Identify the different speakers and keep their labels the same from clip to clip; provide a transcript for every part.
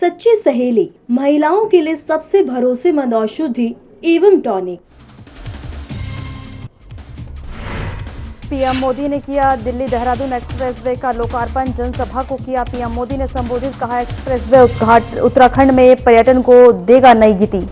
Speaker 1: सच्ची सहेली महिलाओं के लिए सबसे भरोसेमंद औषधि एवं टॉनिक।
Speaker 2: पीएम मोदी ने किया दिल्ली देहरादून एक्सप्रेसवे का लोकार्पण। जनसभा को किया पीएम मोदी ने संबोधित। कहा एक्सप्रेसवे उत्तराखंड में पर्यटन को देगा नई गति।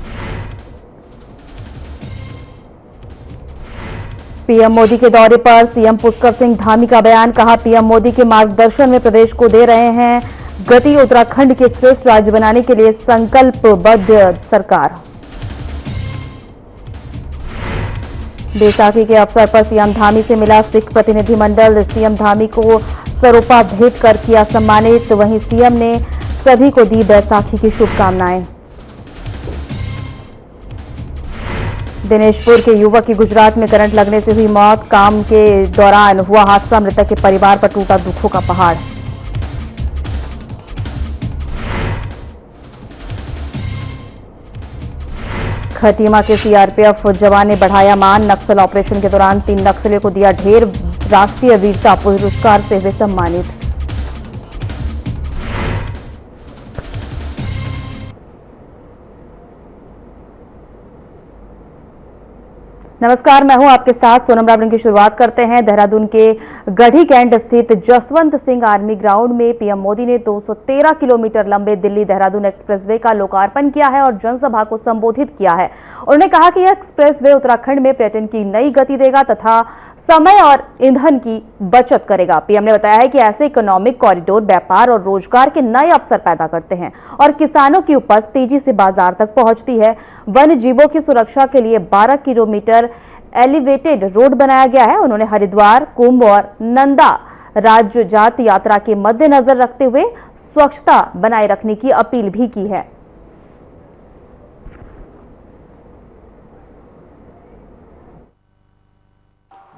Speaker 2: पीएम मोदी के दौरे पर सीएम पुष्कर सिंह धामी का बयान। कहा पीएम मोदी के मार्गदर्शन में प्रदेश को दे रहे हैं गति। उत्तराखंड के श्रेष्ठ राज्य बनाने के लिए संकल्पबद्ध सरकार। बैसाखी के अवसर पर सीएम धामी से मिला सिख प्रतिनिधिमंडल। सीएम धामी को सरोपा भेंट कर किया सम्मानित। वहीं सीएम ने सभी को दी बैसाखी की शुभकामनाएं। दिनेशपुर के युवक की गुजरात में करंट लगने से हुई मौत। काम के दौरान हुआ हादसा। मृतक के परिवार पर टूटा दुखों का पहाड़। खटीमा के सीआरपीएफ जवान ने बढ़ाया मान। नक्सल ऑपरेशन के दौरान 3 नक्सलियों को दिया ढेर। राष्ट्रीय वीरता पुरस्कार से हुए सम्मानित। नमस्कार, मैं हूं आपके साथ सोनम रावण। की शुरुआत करते हैं देहरादून के गढ़ी कैंट स्थित जसवंत सिंह आर्मी ग्राउंड में। पीएम मोदी ने 213 किलोमीटर लंबे दिल्ली देहरादून एक्सप्रेसवे का लोकार्पण किया है और जनसभा को संबोधित किया है। उन्होंने कहा कि यह एक्सप्रेसवे उत्तराखंड में पर्यटन की नई गति देगा तथा समय और ईंधन की बचत करेगा। पीएम ने बताया है कि ऐसे इकोनॉमिक कॉरिडोर व्यापार और रोजगार के नए अवसर पैदा करते हैं और किसानों की उपज तेजी से बाजार तक पहुंचती है। वन्य जीवों की सुरक्षा के लिए 12 किलोमीटर एलिवेटेड रोड बनाया गया है। उन्होंने हरिद्वार, कुंभ और नंदा राज्य जात यात्रा के मद्देनजर रखते हुए स्वच्छता बनाए रखने की अपील भी की है।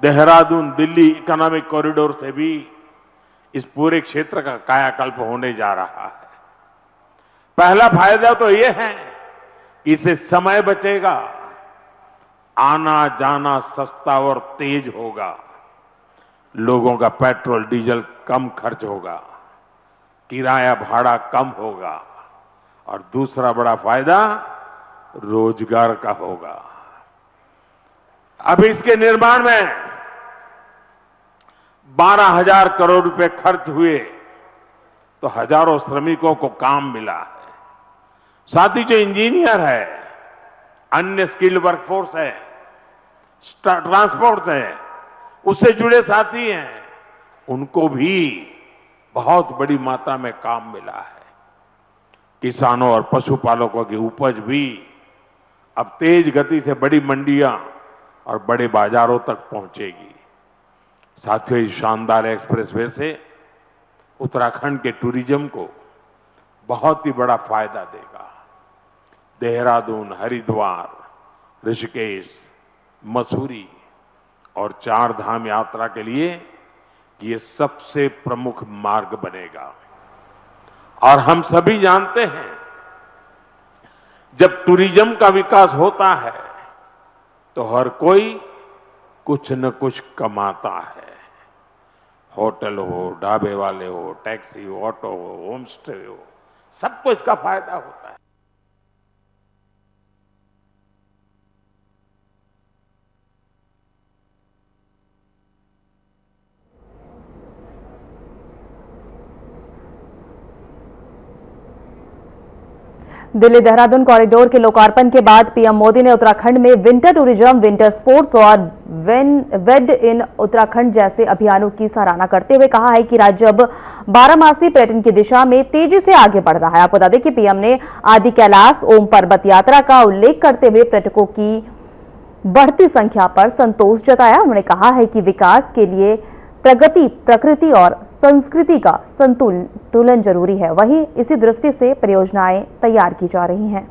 Speaker 3: देहरादून दिल्ली इकोनॉमिक कॉरिडोर से भी इस पूरे क्षेत्र का कायाकल्प होने जा रहा है। पहला फायदा तो यह है कि इससे समय बचेगा, आना जाना सस्ता और तेज होगा, लोगों का पेट्रोल डीजल कम खर्च होगा, किराया भाड़ा कम होगा और दूसरा बड़ा फायदा रोजगार का होगा। अब इसके निर्माण में 12,000 करोड़ रुपए खर्च हुए तो हजारों श्रमिकों को काम मिला है। साथ ही जो इंजीनियर है, अन्य स्किल वर्कफोर्स है, ट्रांसपोर्ट है, उससे जुड़े साथी हैं, उनको भी बहुत बड़ी मात्रा में काम मिला है। किसानों और पशुपालकों की उपज भी अब तेज गति से बड़ी मंडियां और बड़े बाजारों तक पहुंचेगी। साथियों, इस शानदार एक्सप्रेसवे से उत्तराखंड के टूरिज्म को बहुत ही बड़ा फायदा देगा। देहरादून, हरिद्वार, ऋषिकेश, मसूरी और 4 धाम यात्रा के लिए ये सबसे प्रमुख मार्ग बनेगा। और हम सभी जानते हैं, जब टूरिज्म का विकास होता है तो हर कोई कुछ न कुछ कमाता है। होटल हो, ढाबे वाले हो, टैक्सी हो, ऑटो हो, होम स्टे हो, सबको इसका फायदा होता है।
Speaker 2: दिल्ली देहरादून कॉरिडोर के लोकार्पण के बाद पीएम मोदी ने उत्तराखंड में विंटर टूरिज्म, विंटर स्पोर्ट्स और वेड इन उत्तराखंड जैसे अभियानों की सराहना करते हुए कहा है कि राज्य अब 12 पर्यटन की दिशा में तेजी से आगे बढ़ रहा है। आपको बता दें कि पीएम ने आदि कैलाश ओम पर्वत यात्रा का उल्लेख करते हुए पर्यटकों की बढ़ती संख्या पर संतोष जताया। उन्होंने कहा है कि विकास के लिए प्रगति, प्रकृति और संस्कृति का संतुलन जरूरी है। वहीं इसी दृष्टि से परियोजनाएं तैयार की जा रही हैं।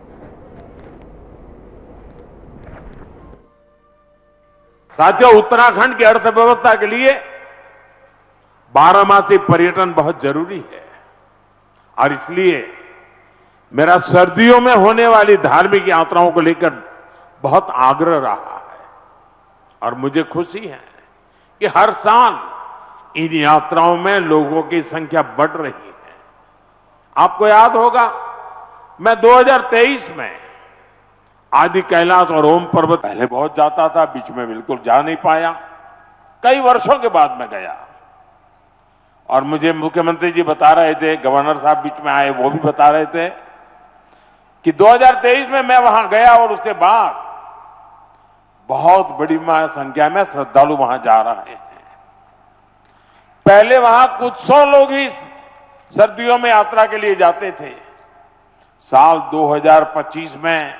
Speaker 3: साथियों, उत्तराखंड की अर्थव्यवस्था के लिए 12 पर्यटन बहुत जरूरी है और इसलिए मेरा सर्दियों में होने वाली धार्मिक यात्राओं को लेकर बहुत आग्रह रहा है और मुझे खुशी है कि हर साल इन यात्राओं में लोगों की संख्या बढ़ रही है। आपको याद होगा मैं 2023 में आदि कैलाश और ओम पर्वत पहले बहुत जाता था, बीच में बिल्कुल जा नहीं पाया। कई वर्षों के बाद मैं गया और मुझे मुख्यमंत्री जी बता रहे थे, गवर्नर साहब बीच में आए, वो भी बता रहे थे कि 2023 में मैं वहां गया और उसके बाद बहुत बड़ी संख्या में श्रद्धालु वहां जा रहे हैं। पहले वहां कुछ 100 लोग ही सर्दियों में यात्रा के लिए जाते थे। साल 2025 में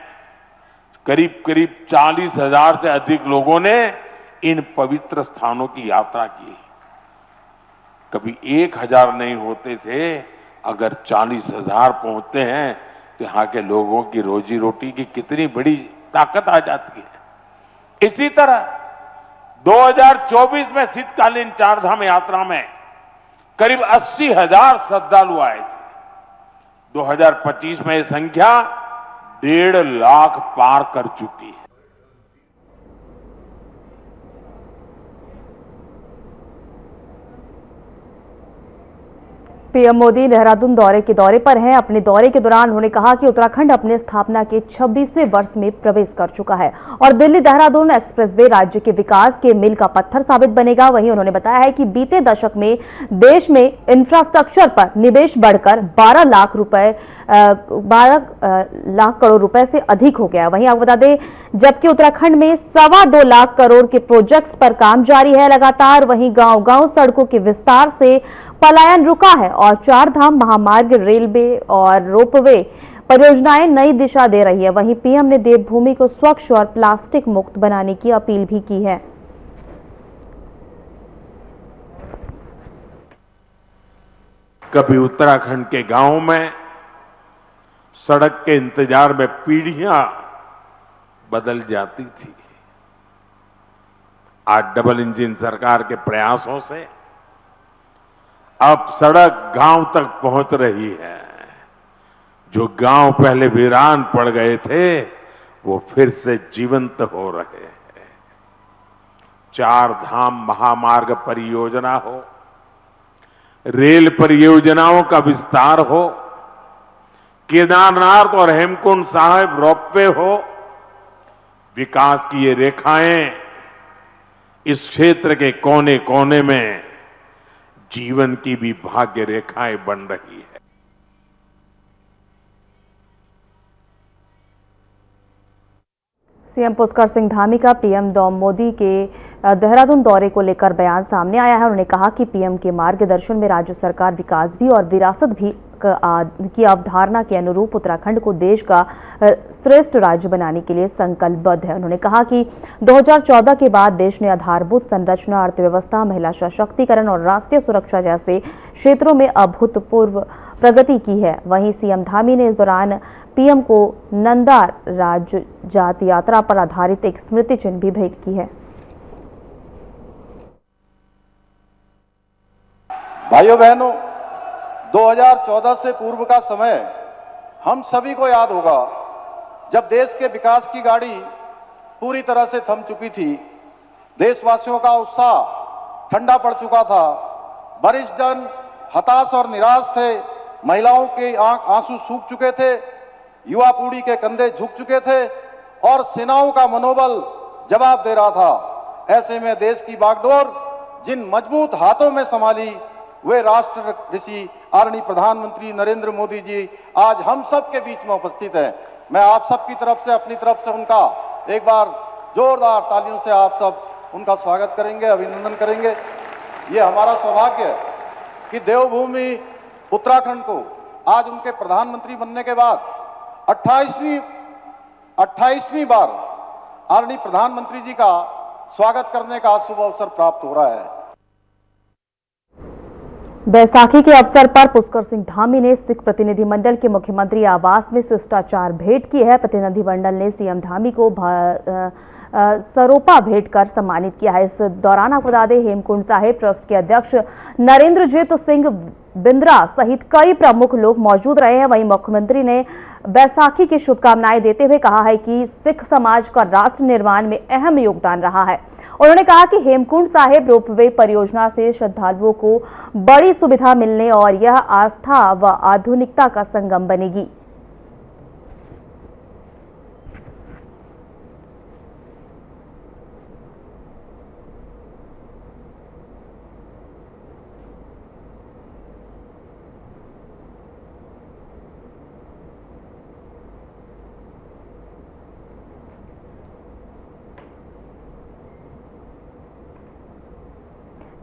Speaker 3: करीब करीब 40,000 से अधिक लोगों ने इन पवित्र स्थानों की यात्रा की। कभी 1,000 नहीं होते थे, अगर 40,000 पहुंचते हैं तो यहां के लोगों की रोजी रोटी की कितनी बड़ी ताकत आ जाती है। इसी तरह 2024 में शीतकालीन चारधाम यात्रा में करीब 80,000 श्रद्धालु आए थे। 2025 में यह संख्या 1.5 लाख पार कर चुकी है।
Speaker 2: पीएम मोदी देहरादून दौरे पर हैं। अपने दौरे के दौरान उन्होंने कहा कि उत्तराखंड अपने स्थापना के 26वें वर्ष में प्रवेश कर चुका है और दिल्ली देहरादून एक्सप्रेसवे राज्य के विकास के मील का पत्थर साबित बनेगा। वहीं उन्होंने बताया है कि बीते दशक में देश में इंफ्रास्ट्रक्चर पर निवेश बढ़कर 12 लाख करोड़ रुपए से अधिक हो गया। वहीं आपको बता दें, जबकि उत्तराखंड में 2.25 लाख करोड़ के प्रोजेक्ट्स पर काम जारी है लगातार, वहीं गांव-गांव सड़कों के विस्तार से पलायन रुका है और 4 धाम महामार्ग, रेलवे और रोपवे परियोजनाएं नई दिशा दे रही है। वहीं पीएम ने देवभूमि को स्वच्छ और प्लास्टिक मुक्त बनाने की अपील भी की है।
Speaker 3: कभी उत्तराखंड के गांव में सड़क के इंतजार में पीढ़ियां बदल जाती थी। आज डबल इंजन सरकार के प्रयासों से अब सड़क गांव तक पहुंच रही है। जो गांव पहले वीरान पड़ गए थे, वो फिर से जीवंत हो रहे हैं। 4 धाम महामार्ग परियोजना हो, रेल परियोजनाओं का विस्तार हो, केदारनाथ और हेमकुंड साहिब रोपवे हो, विकास की ये रेखाएं इस क्षेत्र के कोने कोने में जीवन की भी भाग्य रेखाएं बन रही है।
Speaker 2: सीएम पुष्कर सिंह धामी का पीएम मोदी के देहरादून दौरे को लेकर बयान सामने आया है। उन्होंने कहा कि पीएम के मार्गदर्शन में राज्य सरकार विकास भी और विरासत भी की अवधारणा के अनुरूप उत्तराखंड को देश का श्रेष्ठ राज्य बनाने के लिए संकल्पबद्ध है। उन्होंने कहा कि 2014 के बाद देश ने आधारभूत संरचना, अर्थव्यवस्था, महिला सशक्तिकरण और राष्ट्रीय सुरक्षा जैसे क्षेत्रों में अभूतपूर्व प्रगति की है। वहीं सीएम धामी ने इस दौरान पीएम को नंदा राज्य जात यात्रा पर आधारित एक स्मृति चिन्ह भी भेंट की है।
Speaker 4: भाइयों बहनों, 2014 से पूर्व का समय हम सभी को याद होगा, जब देश के विकास की गाड़ी पूरी तरह से थम चुकी थी। देशवासियों का उत्साह ठंडा पड़ चुका था। वरिष्ठ जन हताश और निराश थे। महिलाओं के आंसू सूख चुके थे। युवा पीढ़ी के कंधे झुक चुके थे और सेनाओं का मनोबल जवाब दे रहा था। ऐसे में देश की बागडोर जिन मजबूत हाथों में संभाली, वे राष्ट्र ऋषि आदरणीय प्रधानमंत्री नरेंद्र मोदी जी आज हम सब के बीच में उपस्थित हैं। मैं आप सब की तरफ से, अपनी तरफ से उनका एक बार जोरदार तालियों से आप सब उनका स्वागत करेंगे, अभिनंदन करेंगे। ये हमारा सौभाग्य है कि देवभूमि उत्तराखंड को आज उनके प्रधानमंत्री बनने के बाद 28वीं बार आदरणीय प्रधानमंत्री जी का स्वागत करने का शुभ अवसर प्राप्त हो रहा है।
Speaker 2: बैसाखी के अवसर पर पुष्कर सिंह धामी ने सिख प्रतिनिधिमंडल के मुख्यमंत्री आवास में शिष्टाचार भेंट की है। प्रतिनिधिमंडल ने सीएम धामी को सरोपा भेंट कर सम्मानित किया है। इस दौरान आपको बता दें, हेमकुंड साहिब ट्रस्ट के अध्यक्ष नरेंद्रजीत सिंह बिंद्रा सहित कई प्रमुख लोग मौजूद रहे हैं। वहीं मुख्यमंत्री ने बैसाखी की शुभकामनाएं देते हुए कहा है कि सिख समाज का राष्ट्र निर्माण में अहम योगदान रहा है। उन्होंने कहा कि हेमकुंड साहिब रोपवे परियोजना से श्रद्धालुओं को बड़ी सुविधा मिलने और यह आस्था व आधुनिकता का संगम बनेगी।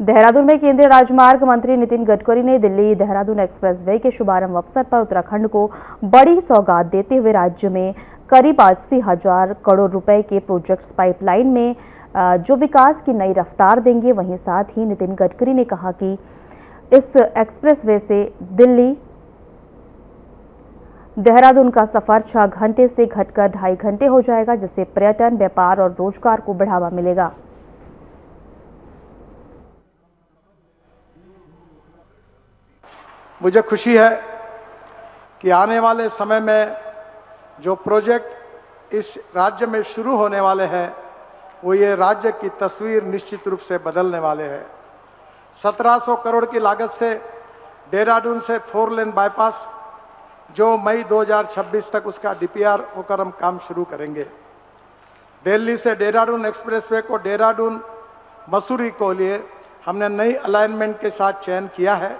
Speaker 2: देहरादून में केंद्रीय राजमार्ग मंत्री नितिन गडकरी ने दिल्ली देहरादून एक्सप्रेसवे के शुभारंभ अवसर पर उत्तराखंड को बड़ी सौगात देते हुए राज्य में करीब 80,000 करोड़ रुपए के प्रोजेक्ट्स पाइपलाइन में जो विकास की नई रफ्तार देंगे। वहीं साथ ही नितिन गडकरी ने कहा कि इस एक्सप्रेसवे से दिल्ली देहरादून का सफर 6 घंटे से घटकर 2.5 घंटे हो जाएगा, जिससे पर्यटन, व्यापार और रोजगार को बढ़ावा मिलेगा।
Speaker 5: मुझे खुशी है कि आने वाले समय में जो प्रोजेक्ट इस राज्य में शुरू होने वाले हैं वो ये राज्य की तस्वीर निश्चित रूप से बदलने वाले हैं। 1700 करोड़ की लागत से देहरादून से 4 लेन बाईपास जो मई 2026 तक उसका डीपीआर होकर हम काम शुरू करेंगे। दिल्ली से देहरादून एक्सप्रेसवे को देहरादून मसूरी को लिए हमने नई अलाइनमेंट के साथ चयन किया है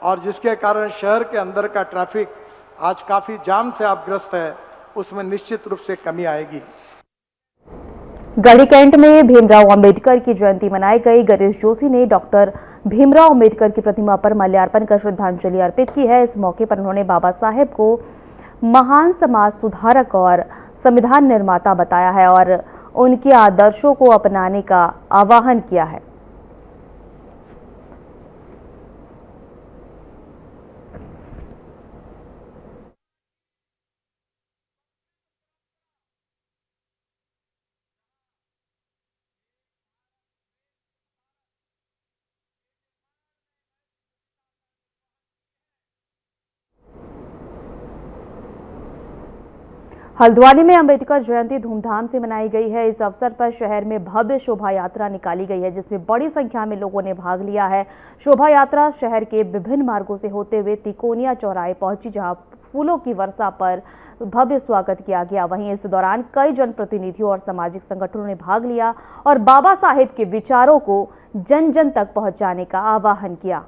Speaker 5: और जिसके कारण शहर के अंदर का ट्रैफिक आज काफी जाम से आप ग्रस्त है, उसमें निश्चित रूप से कमी आएगी।
Speaker 2: गढ़ी कैंट में भीमराव अंबेडकर की जयंती मनाई गई। गणेश जोशी ने डॉक्टर भीमराव अंबेडकर की प्रतिमा पर माल्यार्पण कर श्रद्धांजलि अर्पित की है। इस मौके पर उन्होंने बाबा साहेब को महान समाज सुधारक और संविधान निर्माता बताया है और उनके आदर्शों को अपनाने का आह्वान किया है। हल्द्वानी में अंबेडकर जयंती धूमधाम से मनाई गई है। इस अवसर पर शहर में भव्य शोभा यात्रा निकाली गई है, जिसमें बड़ी संख्या में लोगों ने भाग लिया है। शोभा यात्रा शहर के विभिन्न मार्गों से होते हुए तिकोनिया चौराहे पहुंची, जहां फूलों की वर्षा पर भव्य स्वागत किया गया। वहीं इस दौरान कई जनप्रतिनिधियों और सामाजिक संगठनों ने भाग लिया और बाबा साहेब के विचारों को जन जन तक पहुंचाने का आह्वान किया।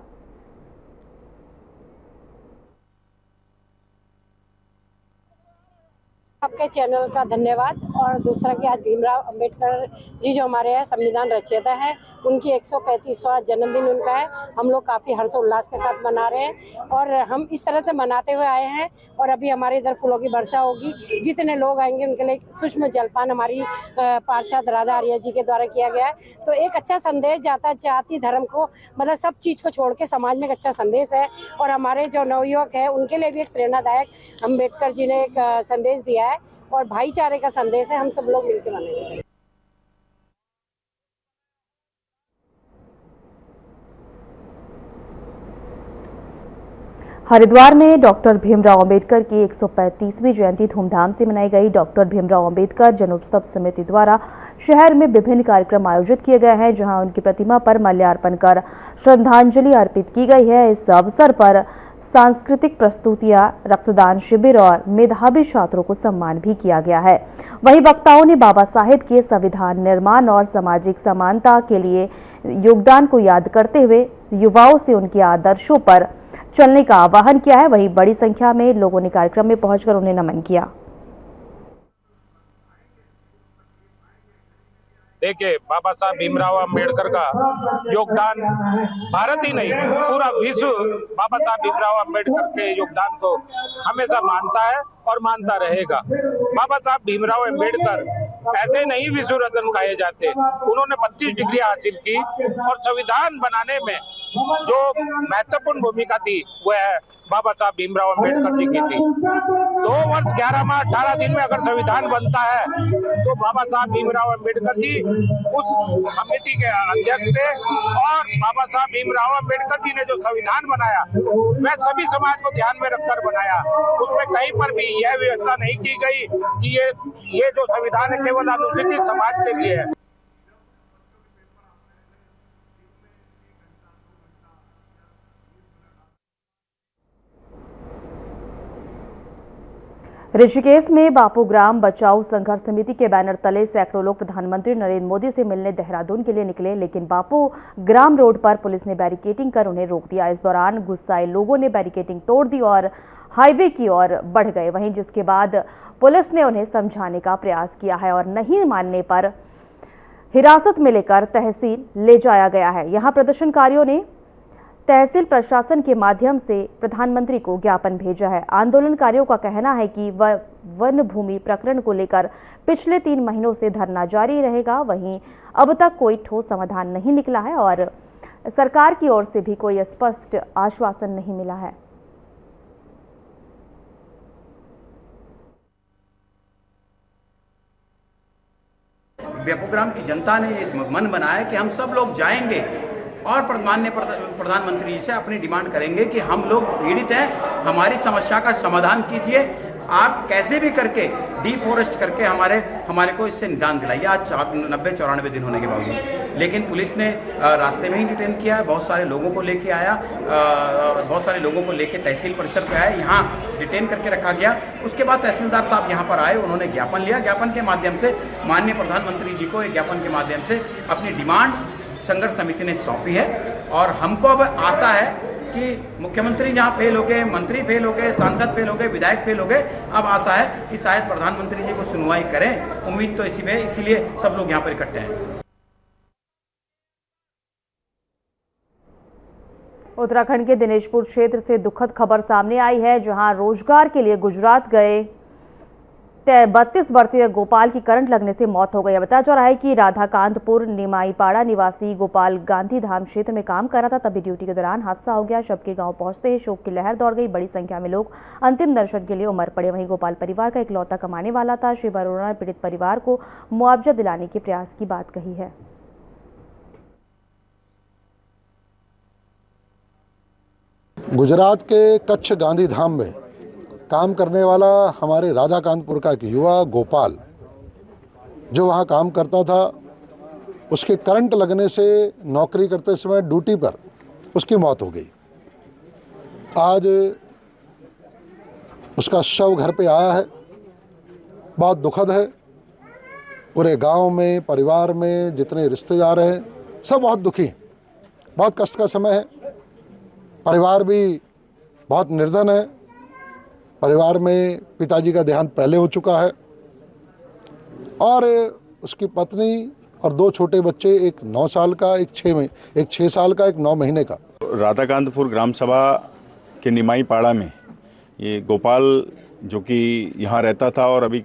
Speaker 6: आपके चैनल का धन्यवाद। और दूसरा कि आज भीमराव अंबेडकर जी जो हमारे हैं संविधान रचयिता है, उनकी 135वां जन्मदिन उनका है। हम लोग काफ़ी हर्षोल्लास के साथ मना रहे हैं और हम इस तरह से मनाते हुए आए हैं। और अभी हमारे इधर फूलों की वर्षा होगी। जितने लोग आएंगे उनके लिए सूक्ष्म जलपान हमारी पार्षद राधा आर्य जी के द्वारा किया गया है। तो एक अच्छा संदेश जाता है, जाति धर्म को मतलब सब चीज़ को छोड़ के समाज में एक अच्छा संदेश है। और हमारे जो नवयुवक है उनके लिए भी एक प्रेरणादायक अम्बेडकर जी ने एक संदेश दिया है और भाईचारे का संदेश है। हम सब लोग मिलकर मनाएंगे।
Speaker 2: हरिद्वार में डॉक्टर भीमराव अंबेडकर की 135वीं जयंती धूमधाम से मनाई गई। डॉक्टर भीमराव अंबेडकर जनोत्सव समिति द्वारा शहर में विभिन्न कार्यक्रम आयोजित किए गए हैं, जहां उनकी प्रतिमा पर माल्यार्पण कर श्रद्धांजलि अर्पित की गई है। इस अवसर पर सांस्कृतिक प्रस्तुतियां, रक्तदान शिविर और मेधावी छात्रों को सम्मान भी किया गया है। वहीं वक्ताओं ने बाबा साहेब के संविधान निर्माण और सामाजिक समानता के लिए योगदान को याद करते हुए युवाओं से उनके आदर्शों पर चलने का आह्वान किया है। वहीं बड़ी संख्या में लोगों ने कार्यक्रम में पहुंचकर उन्हें नमन किया।
Speaker 7: देखिए, बाबा साहब भीमराव अंबेडकर का योगदान भारत ही नहीं पूरा विश्व बाबा साहब भीमराव अंबेडकर के योगदान को हमेशा मानता है और मानता रहेगा। बाबा साहब भीमराव अंबेडकर ऐसे नहीं विश्व रत्न कहे जाते। उन्होंने 32 डिग्री हासिल की और संविधान बनाने में जो महत्वपूर्ण भूमिका थी वह बाबा साहब भीमराव अंबेडकर जी की थी। 2 वर्ष 11 माह 18 दिन में अगर संविधान बनता है तो बाबा साहब भीमराव अंबेडकर जी उस समिति के अध्यक्ष थे। और बाबा साहब भीमराव अंबेडकर जी ने जो संविधान बनाया वह सभी समाज को ध्यान में रखकर बनाया। उसमें कहीं पर भी यह व्यवस्था नहीं की गई कि ये जो संविधान है केवल अनुसूचित समाज के लिए है।
Speaker 2: ऋषिकेश में बापू ग्राम बचाओ संघर्ष समिति के बैनर तले सैकड़ों लोग प्रधानमंत्री नरेंद्र मोदी से मिलने देहरादून के लिए निकले, लेकिन बापू ग्राम रोड पर पुलिस ने बैरिकेडिंग कर उन्हें रोक दिया। इस दौरान गुस्साए लोगों ने बैरिकेडिंग तोड़ दी और हाईवे की ओर बढ़ गए। वहीं जिसके बाद पुलिस ने उन्हें समझाने का प्रयास किया है और नहीं मानने पर हिरासत में लेकर तहसील ले जाया गया है। यहां प्रदर्शनकारियों ने तहसील प्रशासन के माध्यम से प्रधानमंत्री को ज्ञापन भेजा है। आंदोलनकारियों का कहना है कि वह वन भूमि प्रकरण को लेकर पिछले 3 महीनों से धरना जारी रहेगा। वहीं अब तक कोई ठोस समाधान नहीं निकला है और सरकार की ओर से भी कोई स्पष्ट आश्वासन नहीं मिला है।
Speaker 8: बेपोग्राम की जनता ने ये मन बनाया कि हम सब लोग जाएंगे और माननीय प्रधानमंत्री जी से अपनी डिमांड करेंगे कि हम लोग पीड़ित हैं, हमारी समस्या का समाधान कीजिए। आप कैसे भी करके डिफॉरेस्ट करके हमारे को इससे निदान दिलाइए। आज 90-94 दिन होने के बावजूद, लेकिन पुलिस ने रास्ते में ही डिटेन किया है। बहुत सारे लोगों को लेके आया, बहुत सारे लोगों को लेके तहसील परिसर पे आए, यहाँ डिटेन करके रखा गया। उसके बाद तहसीलदार साहब यहाँ पर आए, उन्होंने ज्ञापन लिया। ज्ञापन के माध्यम से माननीय प्रधानमंत्री जी को ज्ञापन के माध्यम से अपनी डिमांड संघर्ष समिति ने सौंपी है। और हमको अब आशा है कि मुख्यमंत्री जहाँ फेल हो गए, मंत्री फेल हो गए, सांसद फेल हो गए, विधायक फेल हो गए, अब आशा है कि शायद प्रधानमंत्री जी को सुनवाई करें। उम्मीद तो इसी में, इसीलिए सब लोग यहाँ पर इकट्ठे हैं।
Speaker 2: उत्तराखंड के दिनेशपुर क्षेत्र से दुखद खबर सामने आई है, जहां रोजगार के लिए गुजरात गए 32 वर्षीय गोपाल की करंट लगने से मौत हो गई। बताया जा रहा है कि राधाकांतपुर निमाईपाड़ा निवासी गोपाल गांधी धाम क्षेत्र में काम कर रहा था, तभी ड्यूटी के दौरान हादसा हो गया। शव के गांव पहुंचते ही शोक की लहर दौड़ गई। बड़ी संख्या में लोग अंतिम दर्शन के लिए उमड़ पड़े। वहीं गोपाल परिवार का इकलौता कमाने वाला था। श्री अरोड़ा ने पीड़ित परिवार को मुआवजा दिलाने के प्रयास की बात कही है।
Speaker 9: गुजरात के कच्छ गांधी धाम में काम करने वाला हमारे राधाकांतपुर का एक युवा गोपाल, जो वहाँ काम करता था, उसके करंट लगने से नौकरी करते समय ड्यूटी पर उसकी मौत हो गई। आज उसका शव घर पे आया है। बहुत दुखद है। पूरे गांव में, परिवार में जितने रिश्तेदार हैं, सब बहुत दुखी हैं। बहुत कष्ट का समय है। परिवार भी बहुत निर्धन है। परिवार में पिताजी का देहांत पहले हो चुका है और उसकी पत्नी और 2 छोटे बच्चे, एक 9 साल का, एक 6 साल का, एक 9 महीने का।
Speaker 10: राधाकांतपुर ग्राम सभा के निमाईपाड़ा में ये गोपाल, जो कि यहाँ रहता था और अभी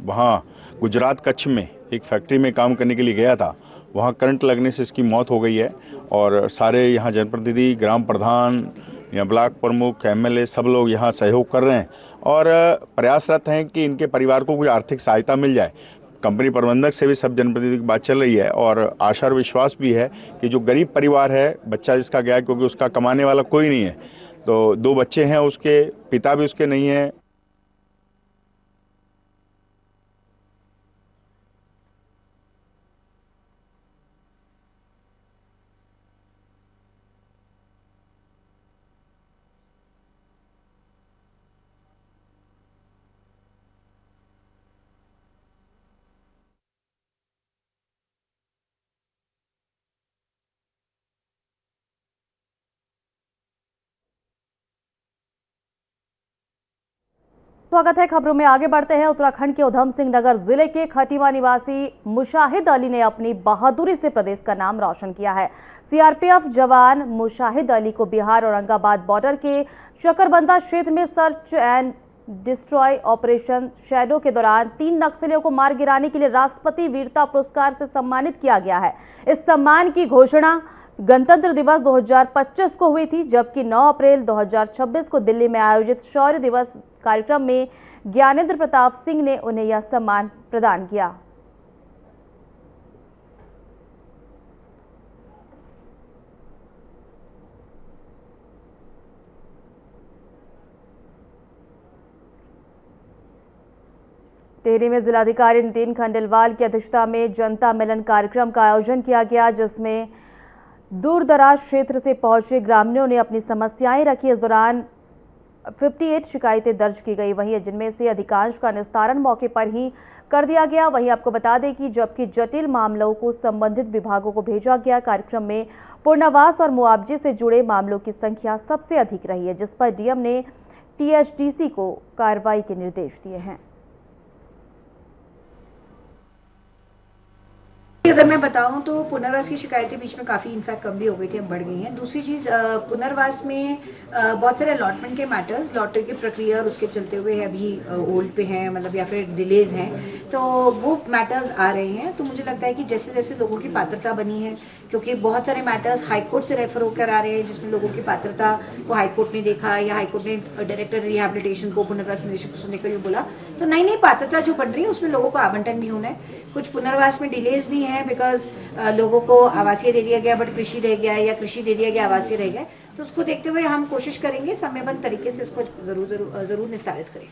Speaker 10: वहाँ गुजरात कच्छ में एक फैक्ट्री में काम करने के लिए गया था, वहाँ करंट लगने से इसकी मौत हो गई है। और सारे यहाँ जनप्रतिनिधि, ग्राम प्रधान या ब्लॉक प्रमुख, एमएलए सब लोग यहाँ सहयोग कर रहे हैं और प्रयासरत हैं कि इनके परिवार को कोई आर्थिक सहायता मिल जाए। कंपनी प्रबंधक से भी सब जनप्रतिनिधि की बात चल रही है और आशा और विश्वास भी है कि जो गरीब परिवार है, बच्चा जिसका गया क्योंकि उसका कमाने वाला कोई नहीं है, तो 2 बच्चे हैं उसके, पिता भी उसके नहीं है।
Speaker 2: स्वागत है। खबरों में आगे बढ़ते हैं। उत्तराखंड के उधम सिंह नगर जिले के खटीमा निवासी मुशाहिद अली ने अपनी बहादुरी से प्रदेश का नाम रोशन किया है। सीआरपीएफ जवान मुशाहिद अली को बिहार औरंगाबाद बॉर्डर के शकरबंदा क्षेत्र में search and destroy operation shadow के दौरान 3 नक्सलियों को मार गिराने के लिए राष्ट्रपति वीरता पुरस्कार से सम्मानित किया गया है। इस सम्मान की घोषणा गणतंत्र दिवस 2025 को हुई थी, जबकि 9 अप्रैल 2026 को दिल्ली में आयोजित शौर्य दिवस कार्यक्रम में ज्ञानेंद्र प्रताप सिंह ने उन्हें यह सम्मान प्रदान किया। टिहरी में जिलाधिकारी नितिन खंडेलवाल की अध्यक्षता में जनता मिलन कार्यक्रम का आयोजन किया गया, जिसमें दूर दराज क्षेत्र से पहुंचे ग्रामीणों ने अपनी समस्याएं रखी। इस दौरान 58 शिकायतें दर्ज की गई, वहीं जिनमें से अधिकांश का निस्तारण मौके पर ही कर दिया गया। वहीं आपको बता दें कि जबकि जटिल मामलों को संबंधित विभागों को भेजा गया। कार्यक्रम में पुनर्वास और मुआवजे से जुड़े मामलों की संख्या सबसे अधिक रही है, जिस पर डीएम ने टीएचडीसी को कार्रवाई के निर्देश दिए हैं।
Speaker 11: अगर मैं बताऊं तो पुनर्वास की शिकायतें बीच में काफ़ी इनफैक्ट कम भी हो गई थी, अब बढ़ गई हैं। दूसरी चीज़, पुनर्वास में बहुत सारे अलॉटमेंट के मैटर्स, लॉटरी की प्रक्रिया और उसके चलते हुए अभी होल्ड पे हैं, मतलब या फिर डिलेज हैं, तो वो मैटर्स आ रहे हैं। तो मुझे लगता है कि जैसे जैसे लोगों की पात्रता बनी है, क्योंकि बहुत सारे मैटर्स हाईकोर्ट से रेफर होकर आ रहे हैं जिसमें लोगों की पात्रता को हाईकोर्ट ने देखा या हाईकोर्ट ने डायरेक्टर रिहैबिलिटेशन को पुनर्वास निदेशक को सुनने के लिए बोला, तो नई नई पात्रता जो बन रही है उसमें लोगों को आवंटन भी होना है। कुछ पुनर्वास में डिलेज भी हैं बिकॉज लोगों को आवासीय दे दिया गया बट कृषि रह गया, या कृषि दे दिया गया आवासीय रह गया। तो उसको देखते हुए हम कोशिश करेंगे समयबद्ध तरीके से इसको जरूर निस्तारित करें।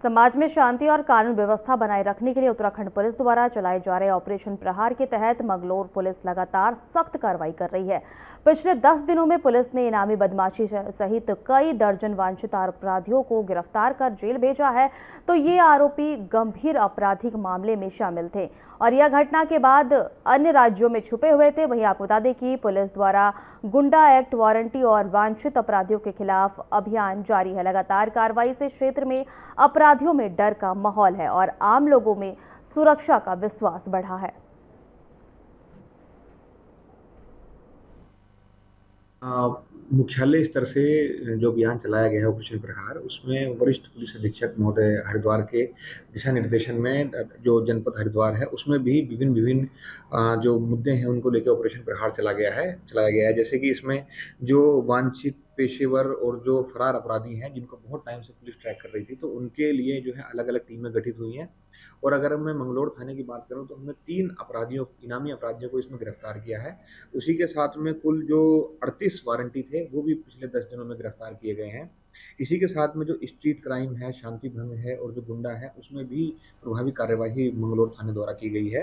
Speaker 2: समाज में शांति और कानून व्यवस्था बनाए रखने के लिए उत्तराखंड पुलिस द्वारा चलाए जा रहे ऑपरेशन प्रहार के तहत मंगलौर पुलिस लगातार सख्त कार्रवाई कर रही है। पिछले 10 दिनों में पुलिस ने इनामी बदमाशी सहित कई दर्जन वांछित अपराधियों को गिरफ्तार कर जेल भेजा है। तो ये आरोपी गंभीर आपराधिक मामले में शामिल थे और यह घटना के बाद अन्य राज्यों में छुपे हुए थे। वहीं आपको बता दें कि पुलिस द्वारा गुंडा एक्ट, वारंटी और वांछित अपराधियों के खिलाफ अभियान जारी है। लगातार कार्रवाई से क्षेत्र में अपराधियों में डर का माहौल है और आम लोगों में सुरक्षा का विश्वास बढ़ा है।
Speaker 12: मुख्यालय स्तर से जो अभियान चलाया गया है ऑपरेशन प्रहार, उसमें वरिष्ठ पुलिस अधीक्षक महोदय हरिद्वार के दिशा निर्देशन में जो जनपद हरिद्वार है उसमें भी विभिन्न जो मुद्दे हैं उनको लेकर ऑपरेशन प्रहार चलाया गया है। जैसे कि इसमें जो वांछित पेशेवर और जो फरार अपराधी हैं जिनको बहुत टाइम से पुलिस ट्रैक कर रही थी, तो उनके लिए जो है अलग अलग टीमें गठित हुई हैं। और अगर मैं मंगलौर थाने की बात करूं तो हमने 3 इनामी अपराधियों को इसमें गिरफ्तार किया है। उसी के साथ में कुल जो 38 वारंटी थे वो भी पिछले 10 दिनों में गिरफ्तार किए गए हैं। इसी के साथ में जो स्ट्रीट क्राइम है, शांति भंग है और जो गुंडा है, उसमें भी प्रभावी कार्यवाही मंगलौर थाने द्वारा की गई है।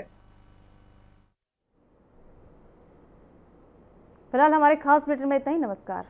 Speaker 2: फिलहाल हमारे खास बुलेटिन में इतना ही। नमस्कार।